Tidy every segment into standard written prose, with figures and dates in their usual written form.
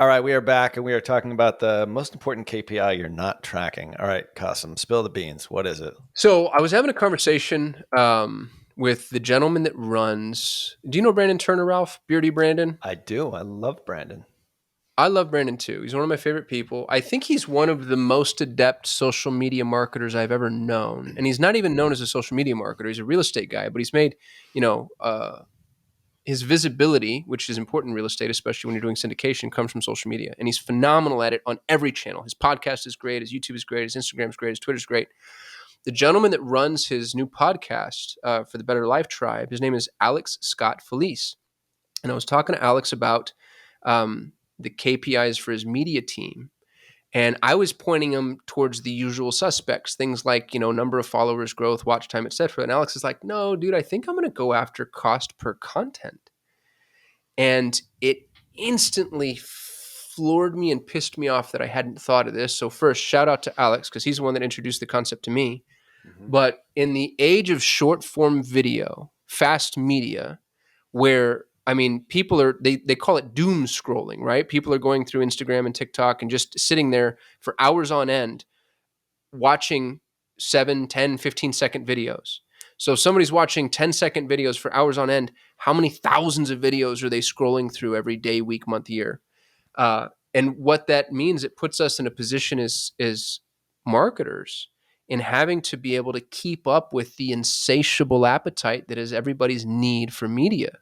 All right, we are back and we are talking about the most important KPI you're not tracking. All right, Kasim, spill the beans. What is it? So I was having a conversation with the gentleman that runs. Do you know Brandon Turner, Ralph? Beardy Brandon. I do. I love Brandon. I love Brandon too. He's one of my favorite people. I think he's one of the most adept social media marketers I've ever known. And he's not even known as a social media marketer. He's a real estate guy, but he's made, you know, his visibility, which is important in real estate, especially when you're doing syndication, comes from social media. And he's phenomenal at it on every channel. His podcast is great. His YouTube is great. His Instagram is great. His Twitter is great. The gentleman that runs his new podcast for the Better Life Tribe, his name is Alex Scott Felice. And I was talking to Alex about the KPIs for his media team. And I was pointing him towards the usual suspects, things like, number of followers, growth, watch time, etc. And Alex is like, no, dude, I think I'm going to go after cost per content. And it instantly floored me and pissed me off that I hadn't thought of this. So first, shout out to Alex, because he's the one that introduced the concept to me. But in the age of short form video, fast media, where people they call it doom scrolling, right? People are going through Instagram and TikTok and just sitting there for hours on end watching 7, 10, 15-second videos. So if somebody's watching 10-second videos for hours on end, how many thousands of videos are they scrolling through every day, week, month, year? And what that means, it puts us in a position as marketers in having to be able to keep up with the insatiable appetite that is everybody's need for media,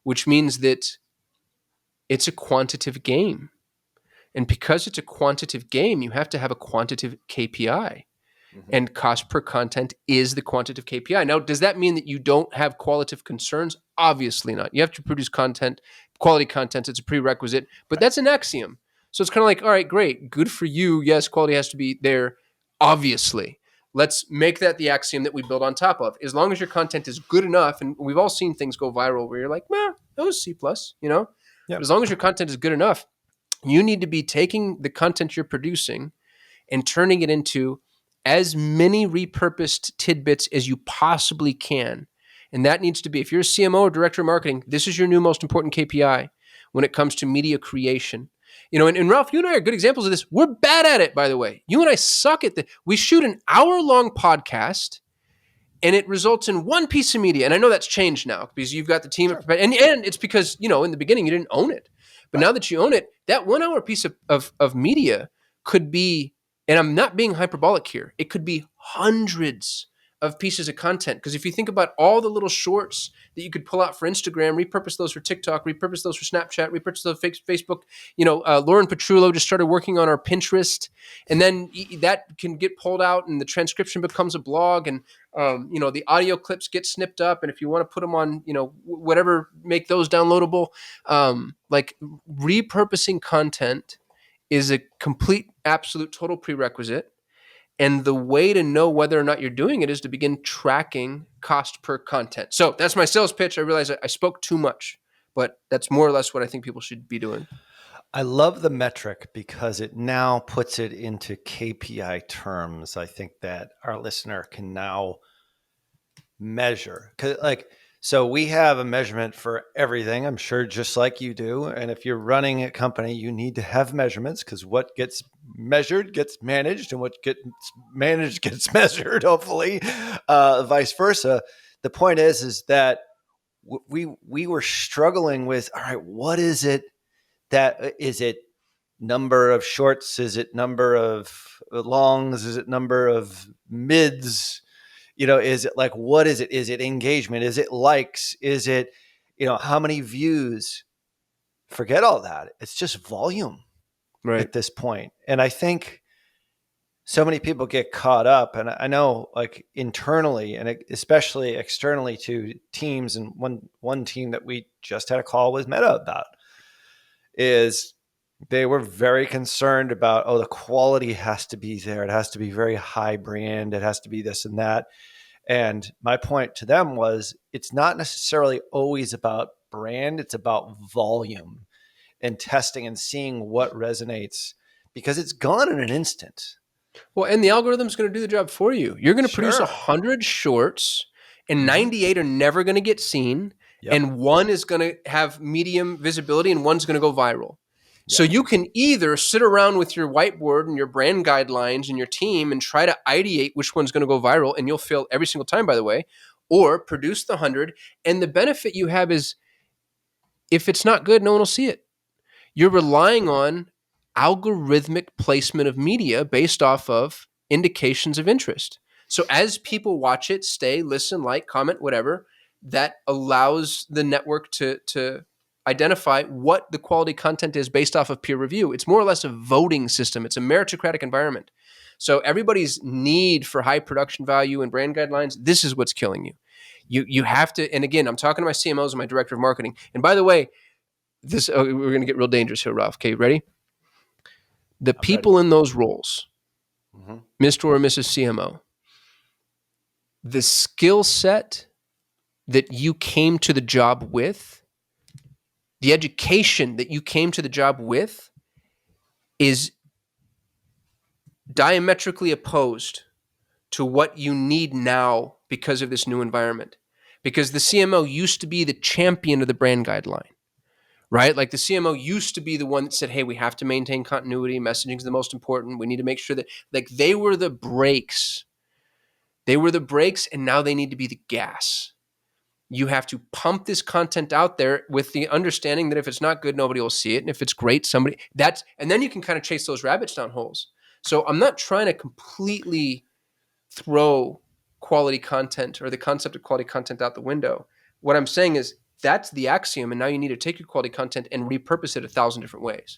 which means that it's a quantitative game. And because it's a quantitative game, you have to have a quantitative KPI. And cost per content is the quantitative KPI. Now, does that mean that you don't have qualitative concerns? Obviously not. You have to produce content, quality content. It's a prerequisite, but that's an axiom. So it's kind of like, all right, great. Good for you. Yes, quality has to be there. Obviously. Let's make that the axiom that we build on top of. As long as your content is good enough, and we've all seen things go viral where you're like, that was C+, But as long as your content is good enough, you need to be taking the content you're producing and turning it into as many repurposed tidbits as you possibly can. And that needs to be, if you're a CMO or director of marketing, this is your new most important KPI when it comes to media creation. And Ralph, you and I are good examples of this. We're bad at it, by the way. You and I suck at this. We shoot an hour-long podcast, and it results in one piece of media. And I know that's changed now because you've got the team. Sure. And it's because, in the beginning, you didn't own it. But now that you own it, that 1 hour piece of media could be, and I'm not being hyperbolic here, it could be hundreds of pieces of content. Because if you think about all the little shorts that you could pull out for Instagram, repurpose those for TikTok, repurpose those for Snapchat, repurpose those for Facebook. Lauren Petrullo just started working on our Pinterest. And then that can get pulled out and the transcription becomes a blog. And, the audio clips get snipped up. And if you want to put them on, whatever, make those downloadable. Like repurposing content is a complete, absolute, total prerequisite. And the way to know whether or not you're doing it is to begin tracking cost per content. So that's my sales pitch. I realize I spoke too much, but that's more or less what I think people should be doing. I love the metric because it now puts it into KPI terms. I think that our listener can now measure. So we have a measurement for everything, I'm sure, just like you do. And if you're running a company, you need to have measurements because what gets measured gets managed and what gets managed gets measured, hopefully, vice versa. The point is that we were struggling with, all right, what is it is it number of shorts? Is it number of longs? Is it number of mids? Is it like, what is it? Is it engagement? Is it likes? Is it, how many views? Forget all that. It's just volume at this point. And I think so many people get caught up, and I know like internally and especially externally to teams. And one team that we just had a call with Meta about is they were very concerned about, the quality has to be there. It has to be very high brand. It has to be this and that. And my point to them was, it's not necessarily always about brand. It's about volume and testing and seeing what resonates, because it's gone in an instant. Well, and the algorithm's going to do the job for you. You're going to produce 100 shorts and 98 are never going to get seen. Yep. And one is going to have medium visibility and one's going to go viral. So Yeah. you can either sit around with your whiteboard and your brand guidelines and your team and try to ideate which one's going to go viral, and you'll fail every single time, by the way, or produce the 100. And the benefit you have is if it's not good, no one will see it. You're relying on algorithmic placement of media based off of indications of interest. So as people watch it, stay, listen, like, comment, whatever, that allows the network to identify what the quality content is based off of peer review. It's more or less a voting system. It's a meritocratic environment. So everybody's need for high production value and brand guidelines, this is what's killing you. You have to, and again, I'm talking to my CMOs and my director of marketing. And by the way, we're going to get real dangerous here, Ralph. Okay, ready? The I'm ready. people in those roles, Hmm. Mr. or Mrs. CMO, the skill set that you came to the job with, the education that you came to the job with, is diametrically opposed to what you need now because of this new environment. Because the CMO used to be the champion of the brand guideline, right? Like the CMO used to be the one that said, hey, we have to maintain continuity. Messaging is the most important. We need to make sure that, like, they were the brakes. They were the brakes, and now they need to be the gas. You have to pump this content out there with the understanding that if it's not good, nobody will see it. And if it's great, and then you can kind of chase those rabbits down holes. So I'm not trying to completely throw quality content or the concept of quality content out the window. What I'm saying is that's the axiom, and now you need to take your quality content and repurpose it 1,000 different ways.